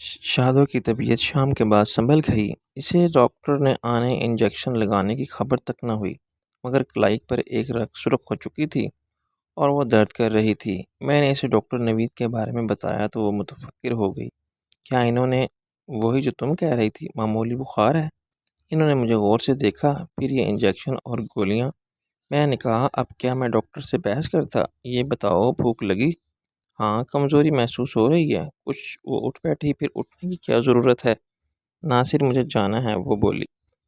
شادو کی طبیعت شام کے بعد سنبھل گئی۔ اسے ڈاکٹر نے آنے انجیکشن لگانے کی خبر تک نہ ہوئی، مگر کلائی پر ایک رگ سرخ ہو چکی تھی اور وہ درد کر رہی تھی۔ میں نے اسے ڈاکٹر نوید کے بارے میں بتایا تو وہ متفکر ہو گئی۔ کیا انہوں نے وہی جو تم کہہ رہی تھی، معمولی بخار ہے؟ انہوں نے مجھے غور سے دیکھا، پھر یہ انجیکشن اور گولیاں۔ میں نے کہا، اب کیا میں ڈاکٹر سے بحث کرتا؟ یہ بتاؤ، بھوک لگی؟ ہاں، کمزوری محسوس ہو رہی ہے کچھ۔ وہ اٹھ بیٹھی۔ پھر اٹھنے کی کیا ضرورت ہے؟ ناصر، مجھے جانا ہے، وہ بولی۔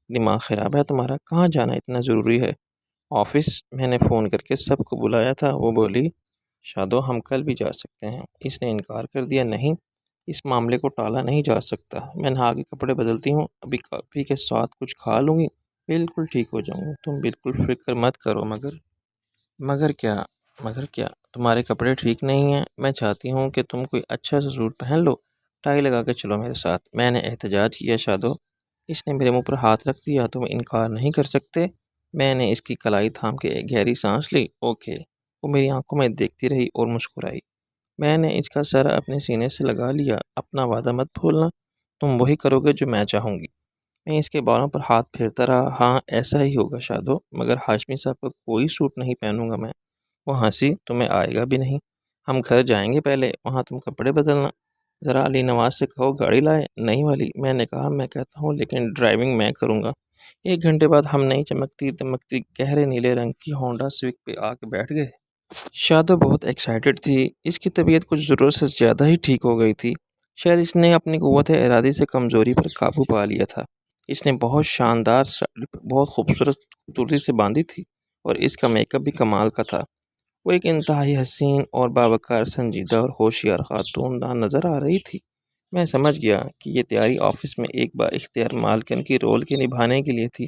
دماغ خراب ہے تمہارا؟ کہاں جانا اتنا ضروری ہے؟ آفس، میں نے فون کر کے سب کو بلایا تھا، وہ بولی۔ شادو، ہم کل بھی جا سکتے ہیں۔ اس نے انکار کر دیا۔ نہیں، اس معاملے کو ٹالا نہیں جا سکتا۔ میں نہا کے کپڑے بدلتی ہوں، ابھی کافی کے ساتھ کچھ کھا لوں گی، بالکل ٹھیک ہو جاؤں گی۔ تم بالکل فکر مت کرو۔ مگر کیا تمہارے کپڑے ٹھیک نہیں ہیں؟ میں چاہتی ہوں کہ تم کوئی اچھا سا سوٹ پہن لو، ٹائی لگا کے چلو میرے ساتھ۔ میں نے احتجاج کیا۔ شادو، اس نے میرے منہ پر ہاتھ رکھ دیا۔ تم انکار نہیں کر سکتے؟ میں نے اس کی کلائی تھام کے ایک گہری سانس لی۔ اوکے۔ وہ میری آنکھوں میں دیکھتی رہی اور مسکرائی۔ میں نے اس کا سر اپنے سینے سے لگا لیا۔ اپنا وعدہ مت بھولنا، تم وہی کرو گے جو میں چاہوں گی۔ میں اس کے بالوں پر ہاتھ پھیرتا رہا۔ ہاں، ایسا ہی ہوگا شادو، مگر ہاشمی صاحب کا کوئی سوٹ نہیں پہنوں گا میں۔ وہ ہنسی۔ تمہیں آئے گا بھی نہیں۔ ہم گھر جائیں گے پہلے، وہاں تم کپڑے بدلنا۔ ذرا علی نواز سے کہو گاڑی لائے۔ نہیں والی، میں نے کہا، میں کہتا ہوں لیکن ڈرائیونگ میں کروں گا۔ 1 گھنٹے بعد ہم نئی چمکتی دمکتی گہرے نیلے رنگ کی ہونڈا سوک پہ آ کے بیٹھ گئے۔ شادو بہت ایکسائٹڈ تھی۔ اس کی طبیعت کچھ ضرورت سے زیادہ ہی ٹھیک ہو گئی تھی۔ شاید اس نے اپنی قوت ارادی سے کمزوری پر قابو پا لیا تھا۔ اس نے بہت شاندار ساڑی بہت خوبصورتی سے باندھی تھی اور اس کا میک اپ بھی کمال کا تھا۔ وہ ایک انتہائی حسین اور باوقار، سنجیدہ اور ہوشیار خاتون دان نظر آ رہی تھی۔ میں سمجھ گیا کہ یہ تیاری آفس میں ایک با اختیار مالکن کی رول کے نبھانے کے لیے تھی۔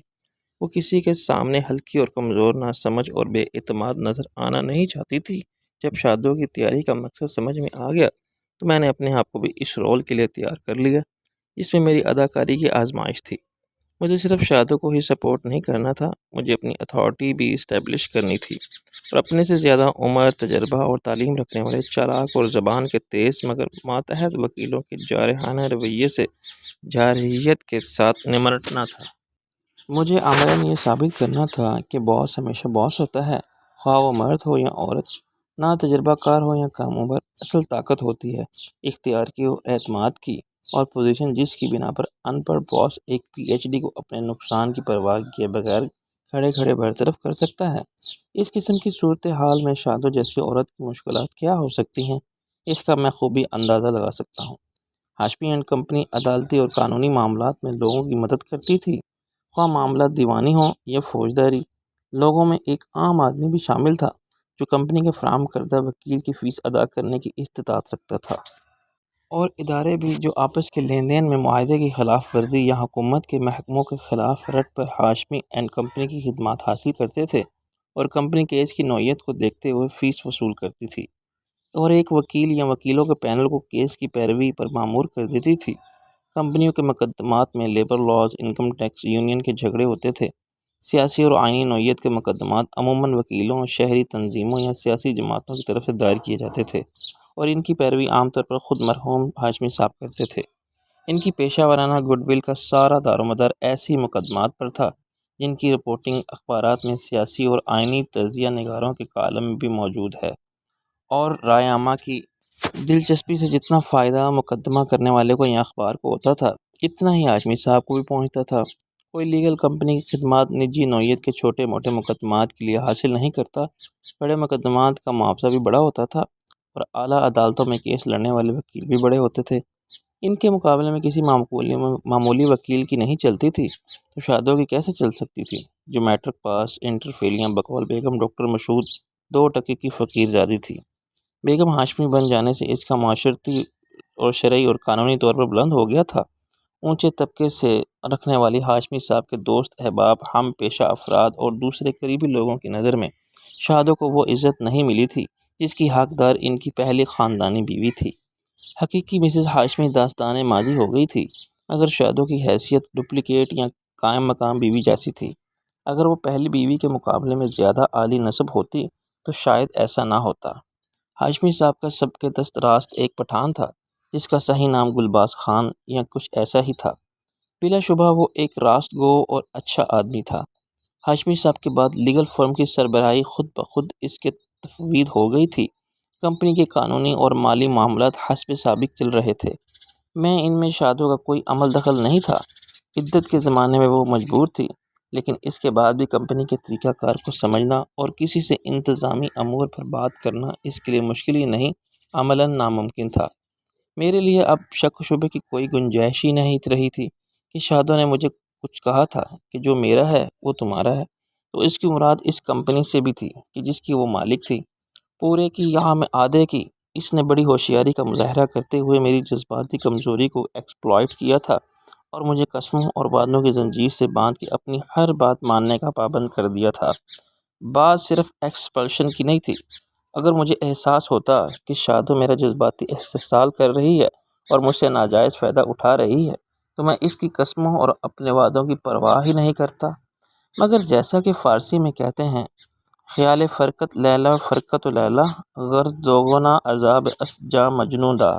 وہ کسی کے سامنے ہلکی اور کمزور، ناسمجھ اور بے اعتماد نظر آنا نہیں چاہتی تھی۔ جب شادو کی تیاری کا مقصد سمجھ میں آ گیا تو میں نے اپنے آپ کو بھی اس رول کے لیے تیار کر لیا، جس میں میری اداکاری کی آزمائش تھی۔ مجھے صرف شادو کو ہی سپورٹ نہیں کرنا تھا، مجھے اپنی اتھارٹی بھی اسٹیبلش کرنی تھی، اور اپنے سے زیادہ عمر، تجربہ اور تعلیم رکھنے والے چالاک اور زبان کے تیز مگر ماتحت وکیلوں کے جارحانہ رویے سے جارحیت کے ساتھ نمٹنا تھا۔ مجھے عملاً یہ ثابت کرنا تھا کہ باس ہمیشہ باس ہوتا ہے، خواہ وہ مرد ہو یا عورت، نہ تجربہ کار ہو یا کم عمر۔ اصل طاقت ہوتی ہے اختیار کی اور اعتماد کی، اور پوزیشن جس کی بنا پر ان پڑھ باس ایک پی ایچ ڈی کو اپنے نقصان کی پرواہ کیے بغیر کھڑے کھڑے برطرف کر سکتا ہے۔ اس قسم کی صورتحال میں شادو جیسی عورت کی مشکلات کیا ہو سکتی ہیں، اس کا میں خوبی اندازہ لگا سکتا ہوں۔ ہاشمی اینڈ کمپنی عدالتی اور قانونی معاملات میں لوگوں کی مدد کرتی تھی، خواہ معاملات دیوانی ہوں یا فوجداری۔ لوگوں میں ایک عام آدمی بھی شامل تھا جو کمپنی کے فراہم کردہ وکیل کی فیس ادا کرنے کی استطاعت رکھتا تھا، اور ادارے بھی جو آپس کے لین دین میں معاہدے کی خلاف ورزی یا حکومت کے محکموں کے خلاف رٹ پر ہاشمی اینڈ کمپنی کی خدمات حاصل کرتے تھے، اور کمپنی کیس کی نوعیت کو دیکھتے ہوئے فیس وصول کرتی تھی، اور ایک وکیل یا وکیلوں کے پینل کو کیس کی پیروی پر مامور کر دیتی تھی۔ کمپنیوں کے مقدمات میں labour laws, income tax, union کے جھگڑے ہوتے تھے۔ سیاسی اور آئینی نوعیت کے مقدمات عموماً وکیلوں، شہری تنظیموں یا سیاسی جماعتوں کی طرف سے دائر کیے جاتے تھے، اور ان کی پیروی عام طور پر خود مرحوم ہاشمی صاحب کرتے تھے۔ ان کی پیشہ ورانہ گڈ ول کا سارا دار و مدار ایسی مقدمات پر تھا جن کی رپورٹنگ اخبارات میں سیاسی اور آئینی تجزیہ نگاروں کے کالم میں بھی موجود ہے، اور رائے عامہ کی دلچسپی سے جتنا فائدہ مقدمہ کرنے والے کو یا اخبار کو ہوتا تھا، اتنا ہی ہاشمی صاحب کو بھی پہنچتا تھا۔ کوئی لیگل کمپنی کی خدمات نجی نوعیت کے چھوٹے موٹے مقدمات کے لیے حاصل نہیں کرتا، بڑے مقدمات کا معاوضہ بھی بڑا ہوتا تھا، اور اعلیٰ عدالتوں میں کیس لڑنے والے وکیل بھی بڑے ہوتے تھے۔ ان کے مقابلے میں کسی معمولی وکیل کی نہیں چلتی تھی، تو شادو کی کیسے چل سکتی تھی، جو میٹرک پاس، انٹر فیلیاں بقول بیگم ڈاکٹر مشہود 2 ٹکے کی فقیر زادی تھی۔ بیگم ہاشمی بن جانے سے اس کا معاشرتی اور شرعی اور قانونی طور پر بلند ہو گیا تھا۔ اونچے طبقے سے رکھنے والی ہاشمی صاحب کے دوست احباب، ہم پیشہ افراد اور دوسرے قریبی لوگوں کی نظر میں شادو کو وہ عزت نہیں ملی تھی جس کی حقدار ان کی پہلی خاندانی بیوی تھی۔ حقیقی مسز ہاشمی داستان ماضی ہو گئی تھی، مگر شادو کی حیثیت ڈپلیکیٹ یا قائم مقام بیوی جیسی تھی۔ اگر وہ پہلی بیوی کے مقابلے میں زیادہ عالی نسب ہوتی تو شاید ایسا نہ ہوتا۔ ہاشمی صاحب کا سب کے دست راست ایک پٹھان تھا جس کا صحیح نام گلباز خان یا کچھ ایسا ہی تھا۔ بلا شبہ وہ ایک راست گو اور اچھا آدمی تھا۔ ہاشمی صاحب کے بعد لیگل فرم کی سربراہی خود بخود اس کے تفویض ہو گئی تھی۔ کمپنی کے قانونی اور مالی معاملات حسب سابق چل رہے تھے۔ میں ان میں شادوں کا کوئی عمل دخل نہیں تھا۔ عدت کے زمانے میں وہ مجبور تھی، لیکن اس کے بعد بھی کمپنی کے طریقہ کار کو سمجھنا اور کسی سے انتظامی امور پر بات کرنا اس کے لیے مشکل ہی نہیں، عملاً ناممکن تھا۔ میرے لیے اب شک و شبے کی کوئی گنجائش ہی نہیں رہی تھی کہ شادوں نے مجھے کچھ کہا تھا کہ جو میرا ہے وہ تمہارا ہے، تو اس کی مراد اس کمپنی سے بھی تھی کہ جس کی وہ مالک تھی، پورے کی یہاں میں آدھے کی۔ اس نے بڑی ہوشیاری کا مظاہرہ کرتے ہوئے میری جذباتی کمزوری کو ایکسپلائٹ کیا تھا اور مجھے قسموں اور وعدوں کی زنجیر سے باندھ کے اپنی ہر بات ماننے کا پابند کر دیا تھا۔ بات صرف ایکسپلشن کی نہیں تھی۔ اگر مجھے احساس ہوتا کہ شادو میرا جذباتی استحصال کر رہی ہے اور مجھ سے ناجائز فائدہ اٹھا رہی ہے، تو میں اس کی قسموں اور اپنے وعدوں کی پرواہ ہی نہیں کرتا۔ مگر جیسا کہ فارسی میں کہتے ہیں، خیال فرقت لیلا فرقت لیلا غرض دوگنا عذاب اس جا مجنوں دا،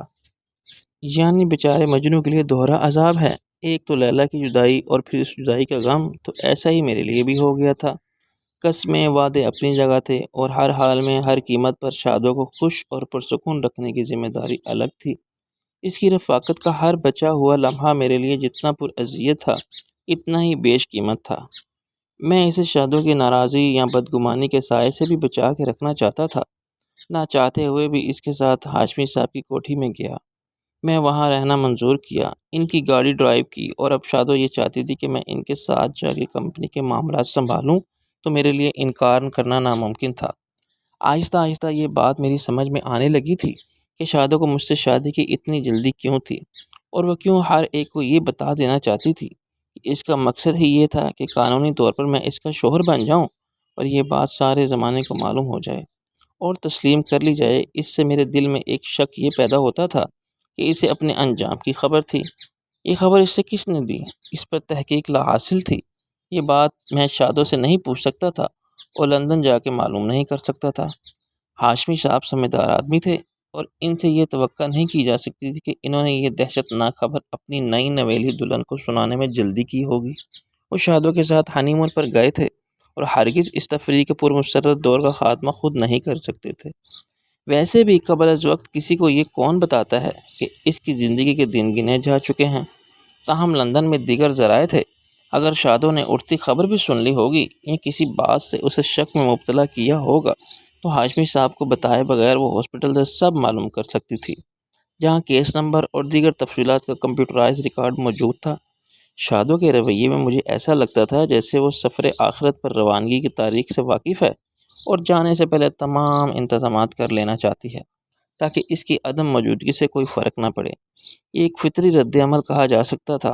یعنی بیچارے مجنوں کے لیے دوہرا عذاب ہے، ایک تو لیلا کی جدائی اور پھر اس جدائی کا غم، تو ایسا ہی میرے لیے بھی ہو گیا تھا۔ قسمیں وعدے اپنی جگہ تھے اور ہر حال میں ہر قیمت پر شادوں کو خوش اور پرسکون رکھنے کی ذمہ داری الگ تھی۔ اس کی رفاقت کا ہر بچا ہوا لمحہ میرے لیے جتنا پراذیت تھا، اتنا ہی بیش قیمت تھا۔ میں اسے شادوں کی ناراضی یا بدگمانی کے سائے سے بھی بچا کے رکھنا چاہتا تھا۔ نہ چاہتے ہوئے بھی اس کے ساتھ ہاشمی صاحب کی کوٹھی میں گیا۔ میں وہاں رہنا منظور کیا، ان کی گاڑی ڈرائیو کی، اور اب شادو یہ چاہتی تھی کہ میں ان کے ساتھ جا کے کمپنی کے معاملات سنبھالوں، تو میرے لیے انکار کرنا ناممکن تھا۔ آہستہ آہستہ یہ بات میری سمجھ میں آنے لگی تھی کہ شادو کو مجھ سے شادی کی اتنی جلدی کیوں تھی، اور وہ کیوں ہر ایک کو یہ بتا دینا چاہتی تھی کہ اس کا مقصد ہی یہ تھا کہ قانونی طور پر میں اس کا شوہر بن جاؤں اور یہ بات سارے زمانے کو معلوم ہو جائے اور تسلیم کر لی جائے۔ اس سے میرے دل میں ایک شک یہ پیدا ہوتا تھا کہ اسے اپنے انجام کی خبر تھی۔ یہ خبر اسے کس نے دی؟ اس پر تحقیق لا حاصل تھی۔ یہ بات میں شادو سے نہیں پوچھ سکتا تھا اور لندن جا کے معلوم نہیں کر سکتا تھا۔ ہاشمی صاحب سمجھدار آدمی تھے اور ان سے یہ توقع نہیں کی جا سکتی تھی کہ انہوں نے یہ دہشت ناک خبر اپنی نئی نویلی دلہن کو سنانے میں جلدی کی ہوگی۔ وہ شادو کے ساتھ ہانی مون پر گئے تھے اور ہرگز اس تفریح کے پرمسرت دور کا خاتمہ خود نہیں کر سکتے تھے۔ ویسے بھی قبل از وقت کسی کو یہ کون بتاتا ہے کہ اس کی زندگی کے دن گنے جا چکے ہیں؟ تاہم لندن میں دیگر ذرائع تھے۔ اگر شادو نے اڑتی خبر بھی سن لی ہوگی یا کسی بات سے اسے شک میں مبتلا کیا ہوگا، تو ہاشمی صاحب کو بتائے بغیر وہ ہاسپٹل سے سب معلوم کر سکتی تھی، جہاں کیس نمبر اور دیگر تفصیلات کا کمپیوٹرائز ریکارڈ موجود تھا۔ شادو کے رویے میں مجھے ایسا لگتا تھا جیسے وہ سفر آخرت پر روانگی کی تاریخ سے واقف ہے اور جانے سے پہلے تمام انتظامات کر لینا چاہتی ہے تاکہ اس کی عدم موجودگی سے کوئی فرق نہ پڑے۔ یہ ایک فطری رد عمل کہا جا سکتا تھا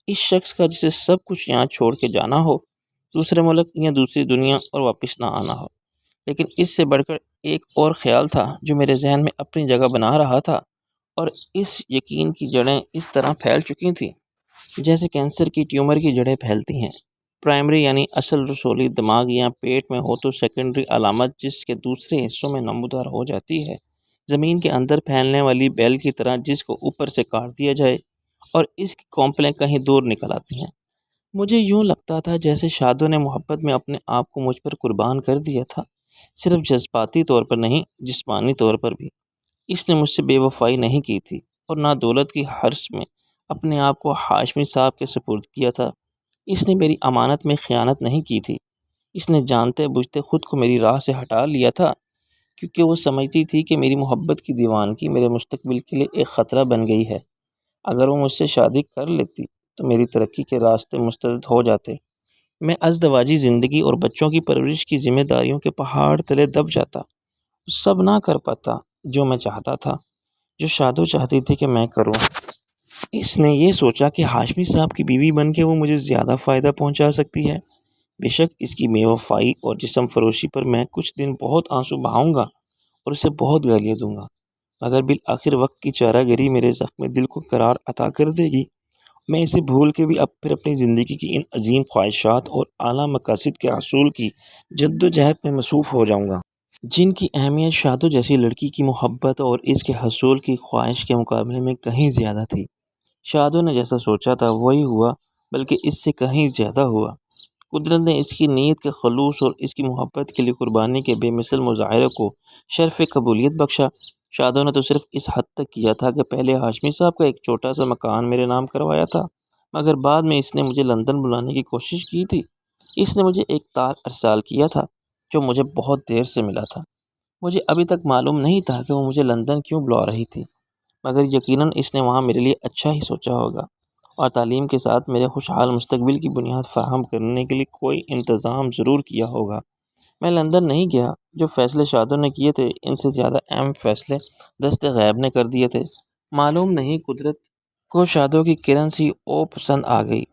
اس شخص کا جسے سب کچھ یہاں چھوڑ کے جانا ہو، دوسرے ملک یا دوسری دنیا، اور واپس نہ آنا ہو۔ لیکن اس سے بڑھ کر ایک اور خیال تھا جو میرے ذہن میں اپنی جگہ بنا رہا تھا، اور اس یقین کی جڑیں اس طرح پھیل چکی تھیں جیسے کینسر کی ٹیومر کی جڑیں پھیلتی ہیں۔ پرائمری یعنی اصل رسولی دماغ یا پیٹ میں ہو تو سیکنڈری علامت جس کے دوسرے حصوں میں نمودار ہو جاتی ہے، زمین کے اندر پھیلنے والی بیل کی طرح جس کو اوپر سے کاٹ دیا جائے اور اس کی کونپلیں کہیں دور نکل آتی ہیں۔ مجھے یوں لگتا تھا جیسے شادو نے محبت میں اپنے آپ کو مجھ پر قربان کر دیا تھا، صرف جذباتی طور پر نہیں، جسمانی طور پر بھی۔ اس نے مجھ سے بے وفائی نہیں کی تھی اور نہ دولت کی حرص میں اپنے آپ کو ہاشمی صاحب کے سپرد کیا تھا۔ اس نے میری امانت میں خیانت نہیں کی تھی۔ اس نے جانتے بوجھتے خود کو میری راہ سے ہٹا لیا تھا کیونکہ وہ سمجھتی تھی کہ میری محبت کی دیوانگی میرے مستقبل کے لیے ایک خطرہ بن گئی ہے۔ اگر وہ مجھ سے شادی کر لیتی تو میری ترقی کے راستے مسترد ہو جاتے، میں ازدواجی زندگی اور بچوں کی پرورش کی ذمہ داریوں کے پہاڑ تلے دب جاتا، سب نہ کر پاتا جو میں چاہتا تھا، جو شادو چاہتی تھی کہ میں کروں۔ اس نے یہ سوچا کہ ہاشمی صاحب کی بیوی بن کے وہ مجھے زیادہ فائدہ پہنچا سکتی ہے۔ بے شک اس کی بے وفائی اور جسم فروشی پر میں کچھ دن بہت آنسو بہاؤں گا اور اسے بہت گالیاں دوں گا، مگر بالآخر وقت کی چارہ گری میرے زخم دل کو قرار عطا کر دے گی۔ میں اسے بھول کے بھی اب پھر اپنی زندگی کی ان عظیم خواہشات اور اعلیٰ مقاصد کے حصول کی جد و جہد میں مصروف ہو جاؤں گا۔ جن کی اہمیت شادو جیسی لڑکی کی محبت اور اس کے حصول کی خواہش کے مقابلے میں کہیں زیادہ تھی۔ شادو نے جیسا سوچا تھا وہی ہوا، بلکہ اس سے کہیں زیادہ ہوا۔ قدرت نے اس کی نیت کے خلوص اور اس کی محبت کے لیے قربانی کے بے مثل مظاہرے کو شرف قبولیت بخشا۔ شادو نے تو صرف اس حد تک کیا تھا کہ پہلے ہاشمی صاحب کا ایک چھوٹا سا مکان میرے نام کروایا تھا، مگر بعد میں اس نے مجھے لندن بلانے کی کوشش کی تھی۔ اس نے مجھے ایک تار ارسال کیا تھا جو مجھے بہت دیر سے ملا تھا۔ مجھے ابھی تک معلوم نہیں تھا کہ وہ مجھے لندن کیوں بلا رہی تھی، مگر یقیناً اس نے وہاں میرے لیے اچھا ہی سوچا ہوگا اور تعلیم کے ساتھ میرے خوشحال مستقبل کی بنیاد فراہم کرنے کے لیے کوئی انتظام ضرور کیا ہوگا۔ میں لندن نہیں گیا۔ جو فیصلے شادو نے کیے تھے ان سے زیادہ اہم فیصلے دست غیب نے کر دیے تھے۔ معلوم نہیں قدرت کو شادو کی کرن سی او پسند آ گئی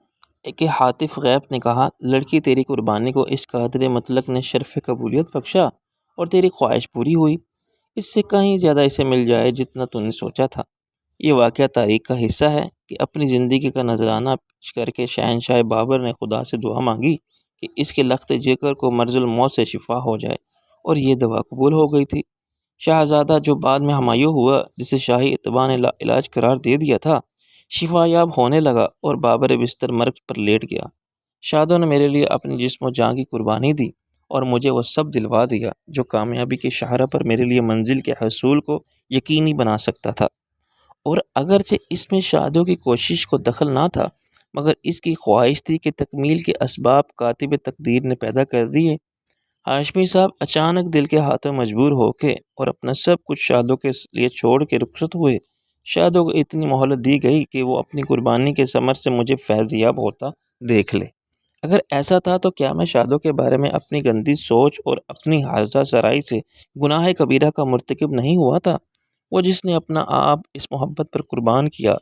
کہ حاطف غیب نے کہا، لڑکی تیری قربانی کو اس قادر مطلق نے شرف قبولیت بخشا اور تیری خواہش پوری ہوئی۔ اس سے کہیں زیادہ اسے مل جائے جتنا تو نے سوچا تھا۔ یہ واقعہ تاریخ کا حصہ ہے کہ اپنی زندگی کا نذرانہ پیش کر کے شہنشاہ بابر نے خدا سے دعا مانگی کہ اس کے لخت جگر کو مرض الموت سے شفا ہو جائے، اور یہ دعا قبول ہو گئی تھی۔ شہزادہ جو بعد میں ہمایوں ہوا، جسے شاہی اتباع نے لا علاج قرار دے دیا تھا، شفا یاب ہونے لگا اور بابر بستر مرگ پر لیٹ گیا۔ شادو نے میرے لیے اپنی جسم و جان کی قربانی دی اور مجھے وہ سب دلوا دیا جو کامیابی کے شاہراہ پر میرے لیے منزل کے حصول کو یقینی بنا سکتا تھا۔ اور اگرچہ اس میں شادو کی کوشش کو دخل نہ تھا، مگر اس کی خواہش تھی کہ تکمیل کے اسباب کاتب تقدیر نے پیدا کر دیے۔ ہاشمی صاحب اچانک دل کے ہاتھوں مجبور ہو کے اور اپنا سب کچھ شادو کے لیے چھوڑ کے رخصت ہوئے۔ شادو کو اتنی مہلت دی گئی کہ وہ اپنی قربانی کے ثمر سے مجھے فیض یاب ہوتا دیکھ لے۔ اگر ایسا تھا تو کیا میں شادو کے بارے میں اپنی گندی سوچ اور اپنی حاضہ سرائی سے گناہ کبیرہ کا مرتکب نہیں ہوا تھا؟ وہ جس نے اپنا آپ اس محبت پر قربان کیا،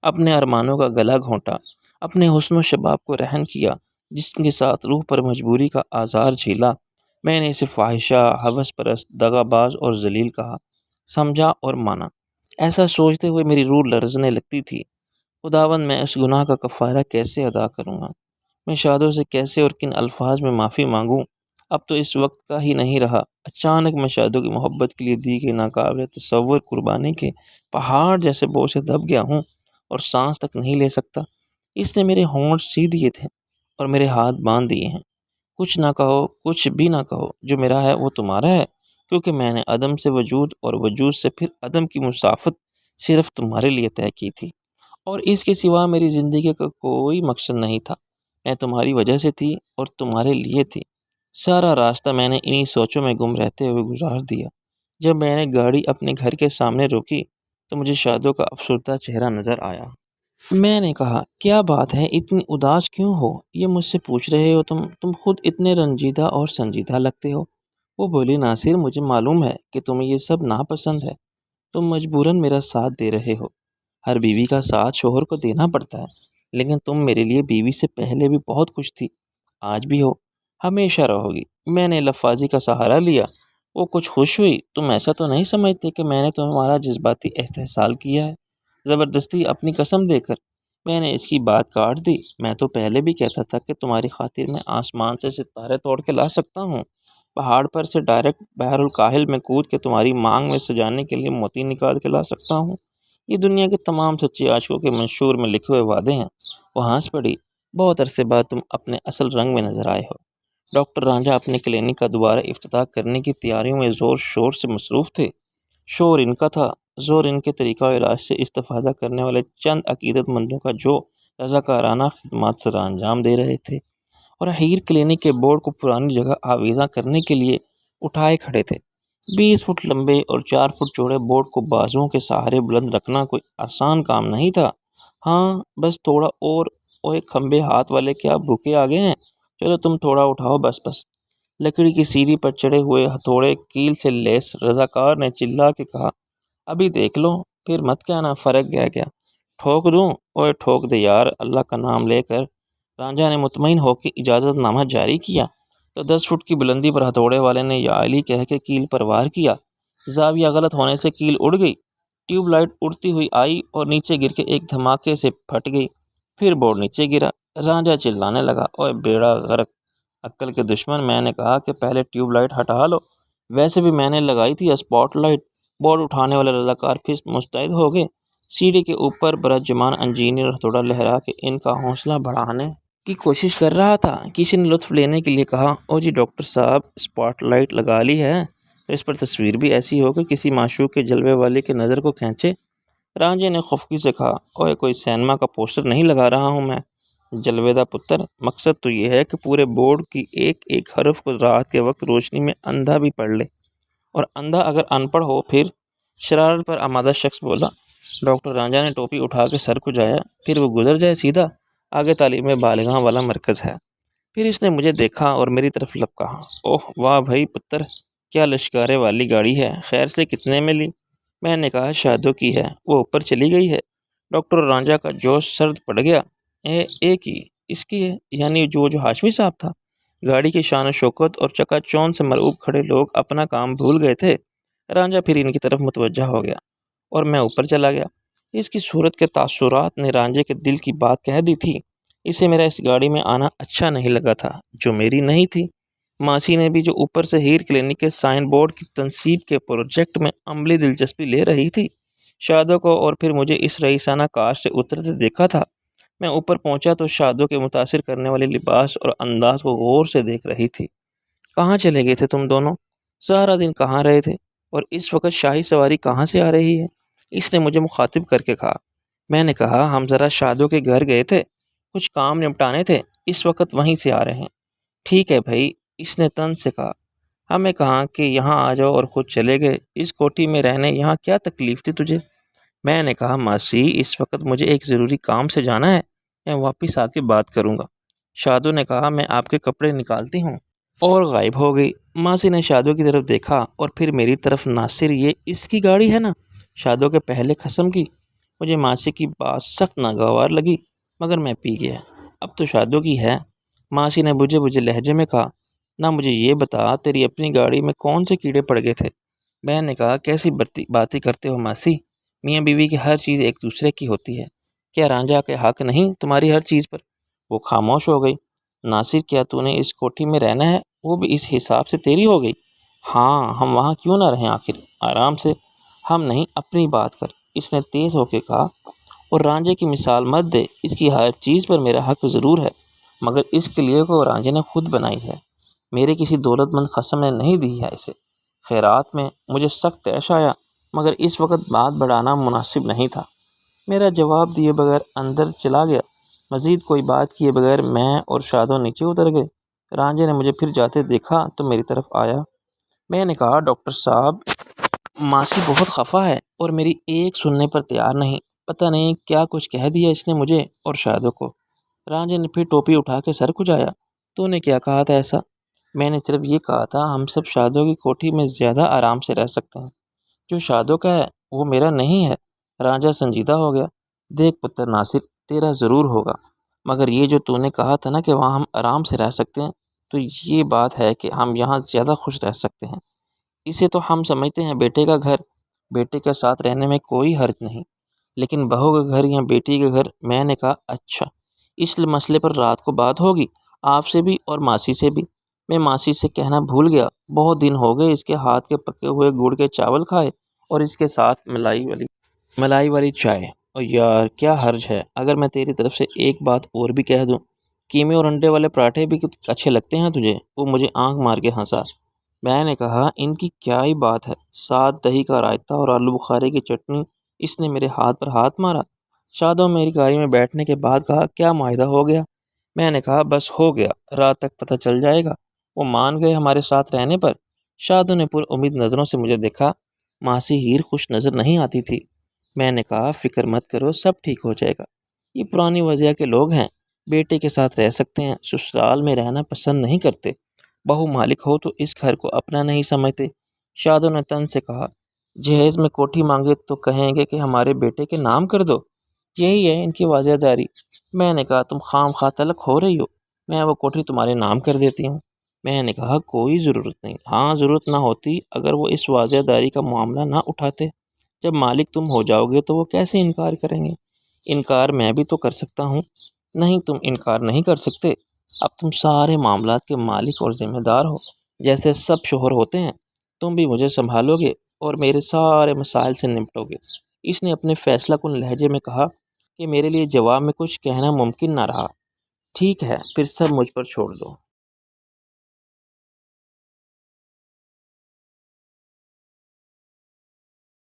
اپنے ارمانوں کا گلا گھونٹا، اپنے حسن و شباب کو رہن کیا، جس کے ساتھ روح پر مجبوری کا آزار جھیلا، میں نے اسے فاحشہ، ہوس پرست، دغا باز اور ذلیل کہا، سمجھا اور مانا۔ ایسا سوچتے ہوئے میری روح لرزنے لگتی تھی۔ خداوند، میں اس گناہ کا کفارہ کیسے ادا کروں گا؟ میں شادو سے کیسے اور کن الفاظ میں معافی مانگوں؟ اب تو اس وقت کا ہی نہیں رہا۔ اچانک میں شادو کی محبت کے لیے دی گئی ناقابل تصور قربانی کے پہاڑ جیسے بوجھ سے دب گیا ہوں اور سانس تک نہیں لے سکتا۔ اس نے میرے ہونٹ سی دیے تھے اور میرے ہاتھ باندھ دیے ہیں۔ کچھ نہ کہو، کچھ بھی نہ کہو، جو میرا ہے وہ تمہارا ہے، کیونکہ میں نے عدم سے وجود اور وجود سے پھر عدم کی مسافت صرف تمہارے لیے طے کی تھی، اور اس کے سوا میری زندگی کا کوئی مقصد نہیں تھا۔ میں تمہاری وجہ سے تھی اور تمہارے لیے تھی۔ سارا راستہ میں نے انہی سوچوں میں گم رہتے ہوئے گزار دیا۔ جب میں نے گاڑی اپنے گھر کے سامنے روکی تو مجھے شادو کا افسردہ چہرہ نظر آیا۔ میں نے کہا، کیا بات ہے، اتنی اداس کیوں ہو؟ یہ مجھ سے پوچھ رہے ہو تم خود اتنے رنجیدہ اور سنجیدہ لگتے ہو۔ وہ بولی، ناصر، مجھے معلوم ہے کہ تمہیں یہ سب ناپسند ہے۔ تم مجبوراً میرا ساتھ دے رہے ہو۔ ہر بیوی کا ساتھ شوہر کو دینا پڑتا ہے، لیکن تم میرے لیے بیوی سے پہلے بھی بہت کچھ تھی، آج بھی ہو، ہمیشہ رہو گی۔ میں نے لفاظی کا سہارا لیا۔ وہ کچھ خوش ہوئی۔ تم ایسا تو نہیں سمجھتے کہ میں نے تمہارا جذباتی استحصال کیا ہے زبردستی اپنی قسم دے کر؟ میں نے اس کی بات کاٹ دی۔ میں تو پہلے بھی کہتا تھا کہ تمہاری خاطر میں آسمان سے ستارے توڑ کے لا سکتا ہوں، پہاڑ پر سے ڈائریکٹ بحر الکاہل میں کود کے تمہاری مانگ میں سجانے کے لیے موتی نکال کے لا سکتا ہوں۔ یہ دنیا کے تمام سچے عاشقوں کے منشور میں لکھے ہوئے وعدے ہیں۔ وہ ہنس پڑی۔ بہت عرصے بعد تم اپنے اصل رنگ میں نظر آئے ہو۔ ڈاکٹر رانجھا اپنے کلینک کا دوبارہ افتتاح کرنے کی تیاریوں میں زور شور سے مصروف تھے۔ شور ان کا تھا، زور ان کے طریقہ علاج سے استفادہ کرنے والے چند عقیدت مندوں کا جو رضاکارانہ خدمات سر انجام دے رہے تھے، اور حیر کلینک کے بورڈ کو پرانی جگہ آویزاں کرنے کے لیے اٹھائے کھڑے تھے۔ 20 فٹ لمبے اور 4 فٹ چوڑے بورڈ کو بازوؤں کے سہارے بلند رکھنا کوئی آسان کام نہیں تھا۔ ہاں، بس تھوڑا اور۔ اوے کھمبے ہاتھ والے، کیا بھوکے آ گئے ہیں؟ چلو تم تھوڑا اٹھاؤ، بس۔ لکڑی کی سیڑھی پر چڑھے ہوئے ہتھوڑے کیل سے لیس رضاکار نے چلا کے کہا، ابھی دیکھ لو، پھر مت کہنا فرق گیا کیا۔ ٹھوک دوں؟ اوے ٹھوک دے یار، اللہ کا نام لے کر۔ رانجھا نے مطمئن ہو کے اجازت نامہ جاری کیا تو 10 فٹ کی بلندی پر ہتھوڑے والے نے یا علی کہہ کے کیل پر وار کیا۔ زاویہ غلط ہونے سے کیل اڑ گئی۔ ٹیوب لائٹ اڑتی ہوئی آئی اور نیچے گر کے ایک دھماکے سے پھٹ گئی۔ پھر بورڈ نیچے گرا۔ رانجھا چلانے لگا، اوے بیڑا غرق، عقل کے دشمن، میں نے کہا کہ پہلے ٹیوب لائٹ ہٹا لو۔ ویسے بھی میں نے لگائی تھی اسپاٹ لائٹ۔ بورڈ اٹھانے والے رضاکار پھر مستعد ہو گئے۔ سیڑھی کے اوپر برجمان انجینئر ہتھوڑا لہرا کے ان کا حوصلہ بڑھانے کی کوشش کر رہا تھا۔ کسی نے لطف لینے کے لیے کہا، او جی ڈاکٹر صاحب، اسپاٹ لائٹ لگا لی ہے تو اس پر تصویر بھی ایسی ہو کہ کسی معشوق کے جلوے والے کی نظر کو کھینچے۔ رانجھے نے خفگی سے کہا، اوے کوئی سینما کا پوسٹر نہیں لگا رہا ہوں میں، جلویدہ پتر۔ مقصد تو یہ ہے کہ پورے بورڈ کی ایک ایک حرف کو رات کے وقت روشنی میں اندھا بھی پڑھ لے، اور اندھا اگر ان پڑھ ہو پھر۔ شرارت پر آمادہ شخص بولا۔ ڈاکٹر رانجھا نے ٹوپی اٹھا کے سر کھجایا، پھر وہ گزر جائے سیدھا، آگے تعلیم بالغاں والا مرکز ہے۔ پھر اس نے مجھے دیکھا اور میری طرف لب کہا، اوہ واہ بھائی پتر، کیا لشکارے والی گاڑی ہے، خیر سے کتنے میں لی؟ میں نے کہا شادو کی ہے، وہ اوپر چلی گئی ہے۔ ڈاکٹر رانجھا کا جوش سرد پڑ گیا۔ ایک ہی اس کی ہے، یعنی جو ہاشمی صاحب تھا؟ گاڑی کی شان و شوکت اور چکا چوند سے مرعوب کھڑے لوگ اپنا کام بھول گئے تھے۔ رانجھا پھر ان کی طرف متوجہ ہو گیا اور میں اوپر چلا گیا۔ اس کی صورت کے تاثرات نے رانجھے کے دل کی بات کہہ دی تھی۔ اسے میرا اس گاڑی میں آنا اچھا نہیں لگا تھا، جو میری نہیں تھی۔ ماسی نے بھی جو اوپر سے ہیر کلینک کے سائن بورڈ کی تنصیب کے پروجیکٹ میں عملی دلچسپی لے رہی تھی، شادو کو اور پھر مجھے اس رئیسانہ کار سے اترتے دیکھا تھا۔ میں اوپر پہنچا تو شادو کے متاثر کرنے والے لباس اور انداز کو غور سے دیکھ رہی تھی۔ کہاں چلے گئے تھے تم دونوں؟ سارا دن کہاں رہے تھے؟ اور اس وقت شاہی سواری کہاں سے آ رہی ہے؟ اس نے مجھے مخاطب کر کے کہا۔ میں نے کہا، ہم ذرا شادو کے گھر گئے تھے، کچھ کام نپٹانے تھے، اس وقت وہیں سے آ رہے ہیں۔ ٹھیک ہے بھائی، اس نے طنز سے کہا۔ ہمیں کہا کہ یہاں آ جاؤ اور خود چلے گئے۔ اس کوٹھی میں رہنے یہاں کیا تکلیف تھی تجھے؟ میں نے کہا، ماسی اس وقت مجھے ایک ضروری کام سے جانا ہے، میں واپس آ کے بات کروں گا۔ شادو نے کہا، میں آپ کے کپڑے نکالتی ہوں، اور غائب ہو گئی۔ ماسی نے شادو کی طرف دیکھا اور پھر میری طرف۔ ناصر، یہ اس کی گاڑی ہے نا؟ شادو کے پہلے قسم کی۔ مجھے ماسی کی بات سخت ناگوار لگی، مگر میں پی گیا۔ اب تو شادو کی ہے۔ ماسی نے بجھے بجھے لہجے میں کہا، نہ مجھے یہ بتا تیری اپنی گاڑی میں کون سے کیڑے پڑ گئے تھے؟ میں نے کہا، کیسی باتیں کرتے ہو ماسی، میاں بیوی کی ہر چیز ایک دوسرے کی ہوتی ہے، کیا رانجھا کے حق نہیں تمہاری ہر چیز پر؟ وہ خاموش ہو گئی۔ ناصر، کیا تو نے اس کوٹھی میں رہنا ہے، وہ بھی اس حساب سے تیری ہو گئی؟ ہاں، ہم وہاں کیوں نہ رہیں آخر، آرام سے۔ ہم نہیں، اپنی بات کر، اس نے تیز ہو کے کہا، اور رانجھے کی مثال مت دے، اس کی ہر چیز پر میرا حق ضرور ہے، مگر اس کے لیے کو رانجھے نے خود بنائی ہے، میرے کسی دولت مند خصم نے نہیں دی ہے اسے۔ خیرات میں مجھے سخت طیش آیا، مگر اس وقت بات بڑھانا مناسب نہیں تھا۔ میرا جواب دیے بغیر اندر چلا گیا۔ مزید کوئی بات کیے بغیر میں اور شادو نیچے اتر گئے۔ رانجھے نے مجھے پھر جاتے دیکھا تو میری طرف آیا۔ میں نے کہا، ڈاکٹر صاحب، ماسی بہت خفا ہے اور میری ایک سننے پر تیار نہیں، پتہ نہیں کیا کچھ کہہ دیا اس نے مجھے اور شادو کو۔ رانجھے نے پھر ٹوپی اٹھا کے سر کھجایا۔ تو نے کیا کہا تھا ایسا؟ میں نے صرف یہ کہا تھا، ہم سب شادو کی کوٹھی میں زیادہ آرام سے رہ سکتے ہیں، جو شادو کا ہے وہ میرا نہیں ہے۔ رانجھا سنجیدہ ہو گیا۔ دیکھ پتر ناصر، تیرا ضرور ہوگا، مگر یہ جو تو نے کہا تھا نا کہ وہاں ہم آرام سے رہ سکتے ہیں، تو یہ بات ہے کہ ہم یہاں زیادہ خوش رہ سکتے ہیں۔ اسے تو ہم سمجھتے ہیں بیٹے کا گھر، بیٹے کے ساتھ رہنے میں کوئی حرج نہیں، لیکن بہو کا گھر یا بیٹی کا گھر۔ میں نے کہا، اچھا، اس مسئلے پر رات کو بات ہوگی آپ سے بھی اور ماسی سے بھی۔ میں ماسی سے کہنا بھول گیا، بہت دن ہو گئے اس کے ہاتھ کے پکے ہوئے گڑ کے چاول کھائے اور اس کے ساتھ ملائی والی چائے۔ اور یار کیا حرج ہے اگر میں تیری طرف سے ایک بات اور بھی کہہ دوں، قیمے اور انڈے والے پراٹھے بھی اچھے لگتے ہیں تجھے؟ وہ مجھے آنکھ مار کے ہنسا۔ میں نے کہا، ان کی کیا ہی بات ہے، ساتھ دہی کا رائتا اور آلو بخارے کی چٹنی۔ اس نے میرے ہاتھ پر ہاتھ مارا۔ شادو میری گاڑی میں بیٹھنے کے بعد کہا، کیا معاہدہ ہو گیا؟ میں نے کہا، بس ہو گیا، رات تک پتہ چل جائے گا۔ وہ مان گئے ہمارے ساتھ رہنے پر؟ شادو نے پر امید نظروں سے مجھے دیکھا۔ ماسی ہیر خوش نظر نہیں آتی تھی۔ میں نے کہا، فکر مت کرو، سب ٹھیک ہو جائے گا۔ یہ پرانی وضع کے لوگ ہیں، بیٹے کے ساتھ رہ سکتے ہیں، سسرال میں رہنا پسند نہیں کرتے، بہو مالک ہو تو اس گھر کو اپنا نہیں سمجھتے۔ شادو نے تن سے کہا، جہیز میں کوٹھی مانگے تو کہیں گے کہ ہمارے بیٹے کے نام کر دو، یہی ہے ان کی واضح داری۔ میں نے کہا، تم خام خواہ تلک ہو رہی ہو، میں وہ کوٹھی تمہارے نام کر دیتی ہوں۔ میں نے کہا، کوئی ضرورت نہیں۔ ہاں، ضرورت نہ ہوتی اگر وہ اس واضح داری کا معاملہ نہ اٹھاتے۔ جب مالک تم ہو جاؤ گے تو وہ کیسے انکار کریں گے؟ انکار میں بھی تو کر سکتا ہوں۔ نہیں، تم انکار نہیں کر سکتے، اب تم سارے معاملات کے مالک اور ذمہ دار ہو، جیسے سب شوہر ہوتے ہیں۔ تم بھی مجھے سنبھالو گے اور میرے سارے مسائل سے نمٹو گے۔ اس نے اپنے فیصلہ کن لہجے میں کہا کہ میرے لیے جواب میں کچھ کہنا ممکن نہ رہا۔ ٹھیک ہے، پھر سب مجھ پر چھوڑ دو۔